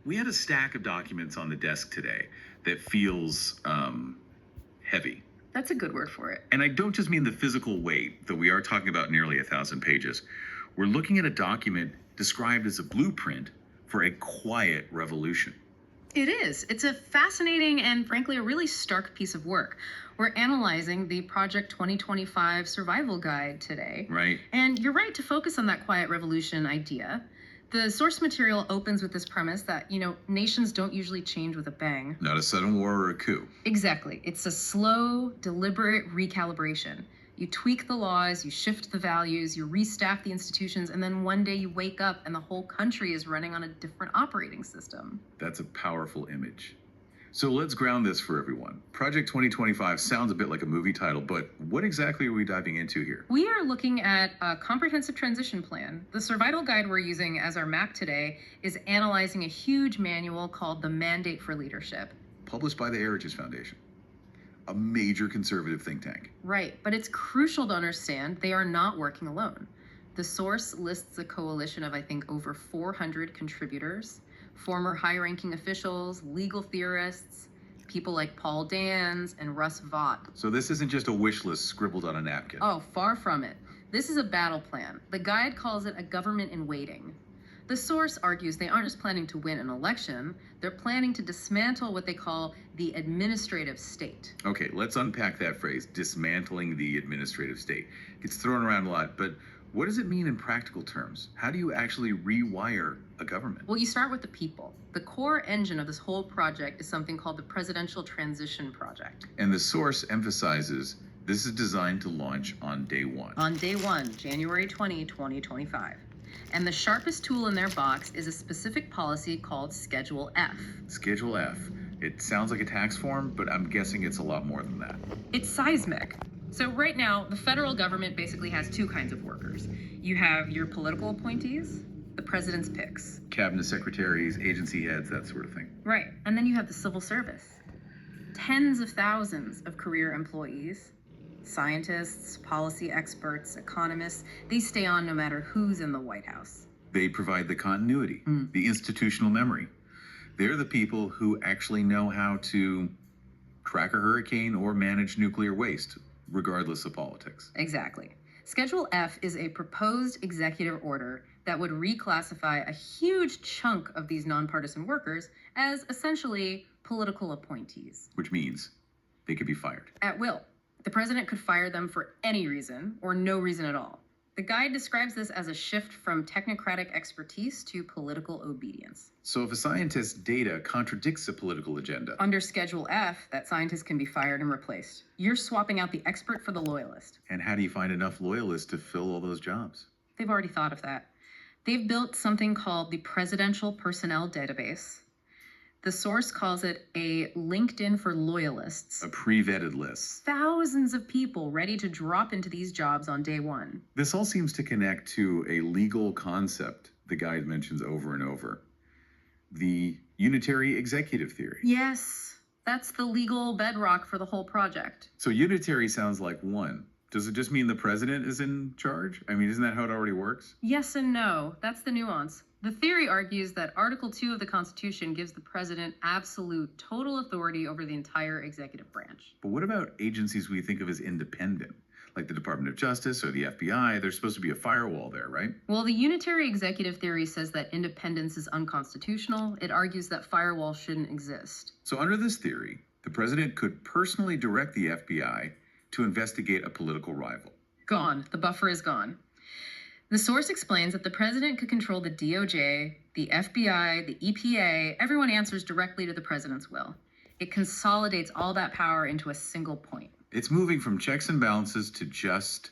We had a stack of documents on the desk today that feels heavy. That's a good word for it. And I don't just mean the physical weight, though we are talking about nearly 1,000 pages. We're looking at a document described as a blueprint for a quiet revolution. It is. It's a fascinating and frankly a really stark piece of work. We're analyzing the Project 2025 survival guide today. Right. And you're right to focus on that quiet revolution idea. The source material opens with this premise that, nations don't usually change with a bang. Not a sudden war or a coup. Exactly. It's a slow, deliberate recalibration. You tweak the laws, you shift the values, you restaff the institutions, and then one day you wake up and the whole country is running on a different operating system. That's a powerful image. So let's ground this for everyone. Project 2025 sounds a bit like a movie title, but what exactly are we diving into here? We are looking at a comprehensive transition plan. The survival guide we're using as our map today is analyzing a huge manual called The Mandate for Leadership. Published by the Heritage Foundation, a major conservative think tank. Right, but it's crucial to understand they are not working alone. The source lists a coalition of, I think, over 400 contributors, former high-ranking officials, legal theorists, people like Paul Dans and Russ Vought. So this isn't just a wish list scribbled on a napkin. Oh, far from it. This is a battle plan. The guide calls it a government in waiting. The source argues they aren't just planning to win an election, they're planning to dismantle what they call the administrative state. Okay, let's unpack that phrase, dismantling the administrative state. It's thrown around a lot, but what does it mean in practical terms? How do you actually rewire a government? Well, you start with the people. The core engine of this whole project is something called the Presidential Transition Project. And the source emphasizes this is designed to launch on day one. On day one, January 20, 2025. And the sharpest tool in their box is a specific policy called Schedule F. Schedule F. It sounds like a tax form, but I'm guessing it's a lot more than that. It's seismic. So right now, the federal government basically has two kinds of workers. You have your political appointees, the president's picks. Cabinet secretaries, agency heads, that sort of thing. Right. And then you have the civil service. Tens of thousands of career employees, scientists, policy experts, economists, they stay on no matter who's in the White House. They provide the continuity, the institutional memory. They're the people who actually know how to track a hurricane or manage nuclear waste, regardless of politics. Exactly. Schedule F is a proposed executive order that would reclassify a huge chunk of these nonpartisan workers as essentially political appointees. Which means they could be fired. At will. The president could fire them for any reason or no reason at all. The guide describes this as a shift from technocratic expertise to political obedience. So if a scientist's data contradicts a political agenda, under Schedule F, that scientist can be fired and replaced. You're swapping out the expert for the loyalist. And how do you find enough loyalists to fill all those jobs? They've already thought of that. They've built something called the Presidential Personnel Database. The source calls it a LinkedIn for loyalists. A pre-vetted list. Thousands of people ready to drop into these jobs on day one. This all seems to connect to a legal concept the guide mentions over and over. The unitary executive theory. Yes, that's the legal bedrock for the whole project. So unitary sounds like one. Does it just mean the president is in charge? I mean, isn't that how it already works? Yes and no. That's the nuance. The theory argues that Article 2 of the Constitution gives the president absolute total authority over the entire executive branch. But what about agencies we think of as independent? Like the Department of Justice or the FBI, there's supposed to be a firewall there, right? Well, the unitary executive theory says that independence is unconstitutional. It argues that firewalls shouldn't exist. So under this theory, the president could personally direct the FBI to investigate a political rival. Gone. The buffer is gone. The source explains that the president could control the DOJ, the FBI, the EPA. Everyone answers directly to the president's will. It consolidates all that power into a single point. It's moving from checks and balances to just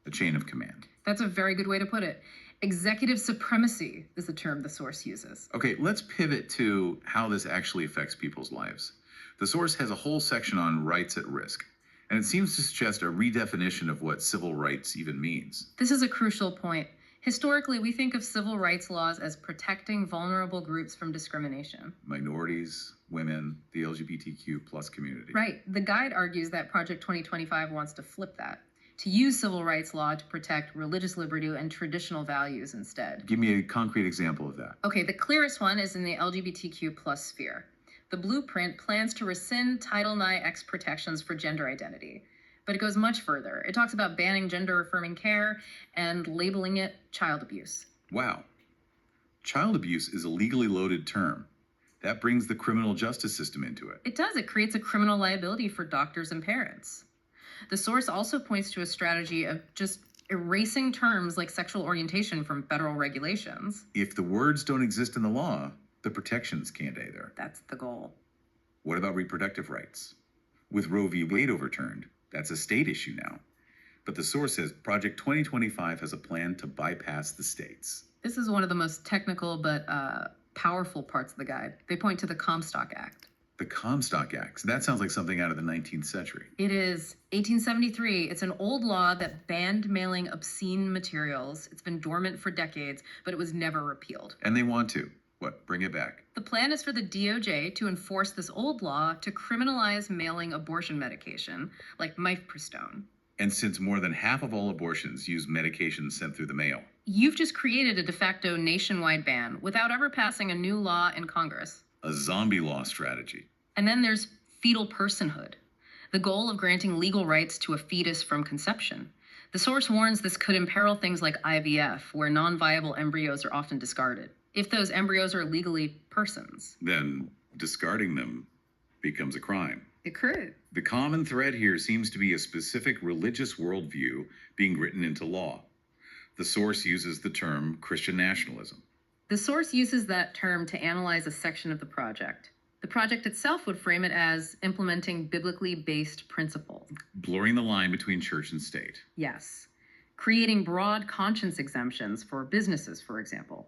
a chain of command. That's a very good way to put it. Executive supremacy is the term the source uses. Okay, let's pivot to how this actually affects people's lives. The source has a whole section on rights at risk, and it seems to suggest a redefinition of what civil rights even means. This is a crucial point. Historically, we think of civil rights laws as protecting vulnerable groups from discrimination. Minorities, women, the LGBTQ plus community. Right. The guide argues that Project 2025 wants to flip that, to use civil rights law to protect religious liberty and traditional values instead. Give me a concrete example of that. Okay, the clearest one is in the LGBTQ plus sphere. The blueprint plans to rescind Title IX protections for gender identity, but it goes much further. It talks about banning gender-affirming care and labeling it child abuse. Wow. Child abuse is a legally loaded term. That brings the criminal justice system into it. It does. It creates a criminal liability for doctors and parents. The source also points to a strategy of just erasing terms like sexual orientation from federal regulations. If the words don't exist in the law, the protections can't either. That's the goal. What about reproductive rights? With Roe v. Wade overturned, that's a state issue now. But the source says Project 2025 has a plan to bypass the states. This is one of the most technical but powerful parts of the guide. They point to the Comstock Act. The Comstock Act. That sounds like something out of the 19th century. It is 1873. It's an old law that banned mailing obscene materials. It's been dormant for decades, but it was never repealed. And they want to. What? Bring it back. The plan is for the DOJ to enforce this old law to criminalize mailing abortion medication, like mifepristone. And since more than half of all abortions use medications sent through the mail, you've just created a de facto nationwide ban without ever passing a new law in Congress. A zombie law strategy. And then there's fetal personhood, the goal of granting legal rights to a fetus from conception. The source warns this could imperil things like IVF, where non-viable embryos are often discarded, if those embryos are legally persons. Then discarding them becomes a crime. It could. The common thread here seems to be a specific religious worldview being written into law. The source uses the term Christian nationalism. The source uses that term to analyze a section of the project. The project itself would frame it as implementing biblically based principles. Blurring the line between church and state. Yes. Creating broad conscience exemptions for businesses, for example.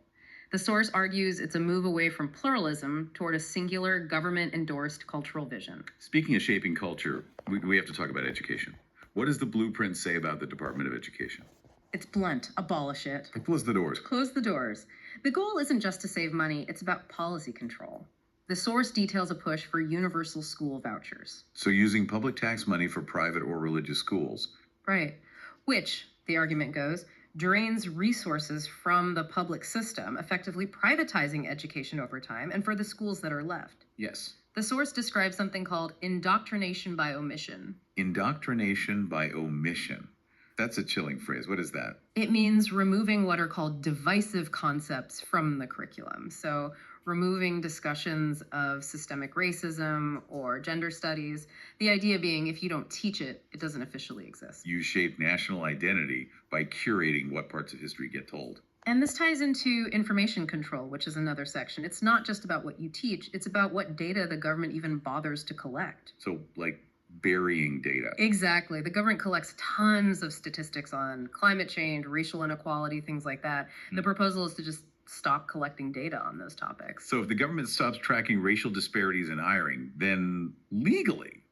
The source argues it's a move away from pluralism toward a singular government-endorsed cultural vision. Speaking of shaping culture, we have to talk about education. What does the blueprint say about the Department of Education? It's blunt. Abolish it. Close the doors. Close the doors. The goal isn't just to save money, it's about policy control. The source details a push for universal school vouchers. So using public tax money for private or religious schools. Right. Which, the argument goes, drains resources from the public system, effectively privatizing education over time and for the schools that are left. Yes. The source describes something called indoctrination by omission. Indoctrination by omission. That's a chilling phrase. What is that? It means removing what are called divisive concepts from the curriculum. So removing discussions of systemic racism or gender studies. The idea being if you don't teach it, it doesn't officially exist. You shape national identity by curating what parts of history get told. And this ties into information control, which is another section. It's not just about what you teach, it's about what data the government even bothers to collect. So, like, burying data. Exactly. The government collects tons of statistics on climate change, racial inequality, things like that. The proposal is to just stop collecting data on those topics. So if the government stops tracking racial disparities in hiring, then legally,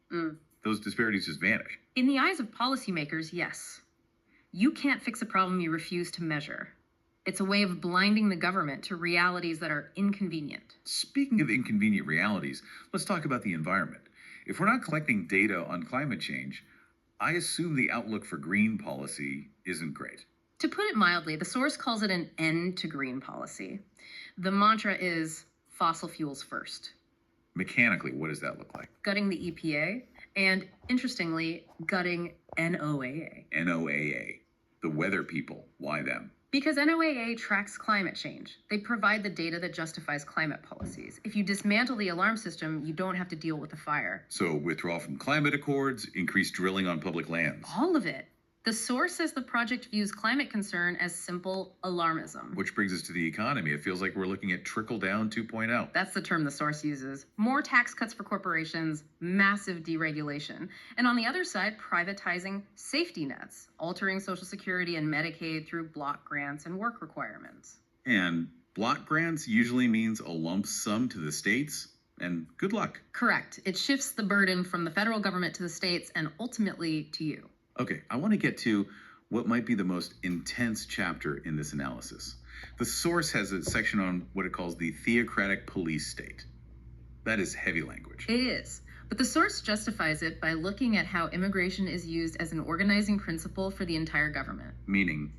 those disparities just vanish. In the eyes of policymakers, yes. You can't fix a problem you refuse to measure. It's a way of blinding the government to realities that are inconvenient. Speaking of inconvenient realities, let's talk about the environment. If we're not collecting data on climate change, I assume the outlook for green policy isn't great. To put it mildly, the source calls it an end to green policy. The mantra is fossil fuels first. Mechanically, what does that look like? Gutting the EPA and, interestingly, gutting NOAA. NOAA. The weather people. Why them? Because NOAA tracks climate change. They provide the data that justifies climate policies. If you dismantle the alarm system, you don't have to deal with the fire. So withdraw from climate accords, increase drilling on public lands. All of it. The source says the project views climate concern as simple alarmism. Which brings us to the economy. It feels like we're looking at trickle-down 2.0. That's the term the source uses. More tax cuts for corporations, massive deregulation. And on the other side, privatizing safety nets, altering Social Security and Medicaid through block grants and work requirements. And block grants usually means a lump sum to the states, and good luck. Correct. It shifts the burden from the federal government to the states and ultimately to you. Okay, I want to get to what might be the most intense chapter in this analysis. The source has a section on what it calls the theocratic police state. That is heavy language. It is. But the source justifies it by looking at how immigration is used as an organizing principle for the entire government. Meaning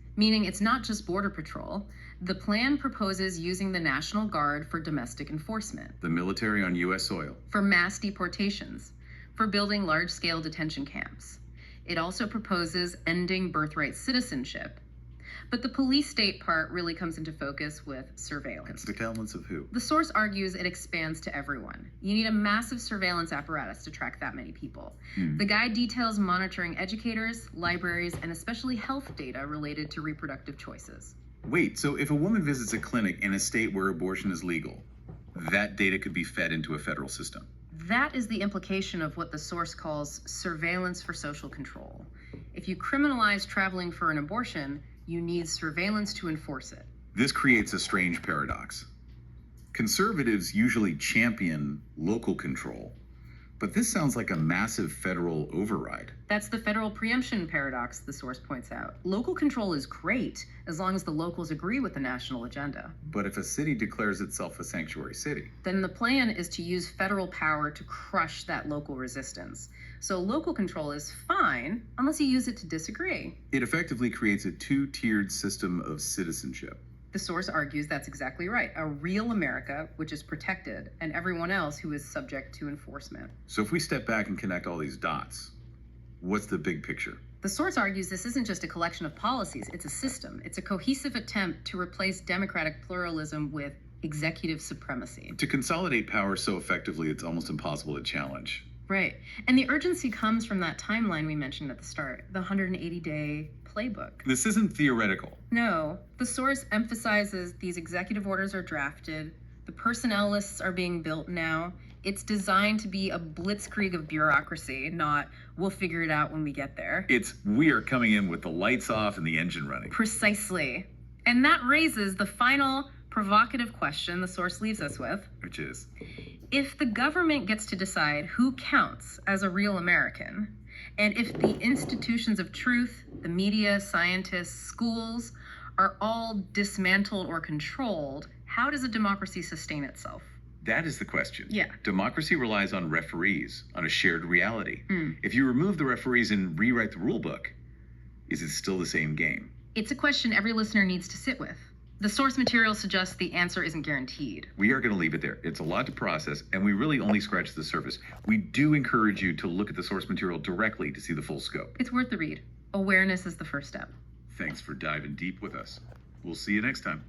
It's not just Border Patrol. The plan proposes using the National Guard for domestic enforcement, the military on U.S. soil. for mass deportations, for building large-scale detention camps. It also proposes ending birthright citizenship. But the police state part really comes into focus with surveillance. Surveillance of who? The source argues it expands to everyone. You need a massive surveillance apparatus to track that many people. The guide details monitoring educators, libraries, and especially health data related to reproductive choices. Wait, so if a woman visits a clinic in a state where abortion is legal, that data could be fed into a federal system? That is the implication of what the source calls surveillance for social control. If you criminalize traveling for an abortion, you need surveillance to enforce it. This creates a strange paradox. Conservatives usually champion local control, but this sounds like a massive federal override. That's the federal preemption paradox, the source points out. Local control is great as long as the locals agree with the national agenda. But if a city declares itself a sanctuary city, Then the plan is to use federal power to crush that local resistance. So local control is fine unless you use it to disagree. it effectively creates a two-tiered system of citizenship. The source argues that's exactly right. A real America, which is protected, and everyone else who is subject to enforcement. So if we step back and connect all these dots, what's the big picture? The source argues this isn't just a collection of policies, it's a system. It's a cohesive attempt to replace democratic pluralism with executive supremacy. To consolidate power so effectively, it's almost impossible to challenge. Right. And the urgency comes from that timeline we mentioned at the start, the 180-day playbook. This isn't theoretical. No, the source emphasizes these executive orders are drafted, the personnel lists are being built now. It's designed to be a blitzkrieg of bureaucracy, not we'll figure it out when we get there. It's we are coming in with the lights off and the engine running. Precisely. And that raises the final provocative question the source leaves us with. Which is, If the government gets to decide who counts as a real American, and if the institutions of truth, the media, scientists, schools, are all dismantled or controlled, how does a democracy sustain itself? that is the question. Yeah. Democracy relies on referees, on a shared reality. If you remove the referees and rewrite the rule book, is it still the same game? It's a question every listener needs to sit with. The source material suggests the answer isn't guaranteed. We are going to leave it there. It's a lot to process, and we really only scratched the surface. We do encourage you to look at the source material directly to see the full scope. It's worth the read. Awareness is the first step. Thanks for diving deep with us. We'll see you next time.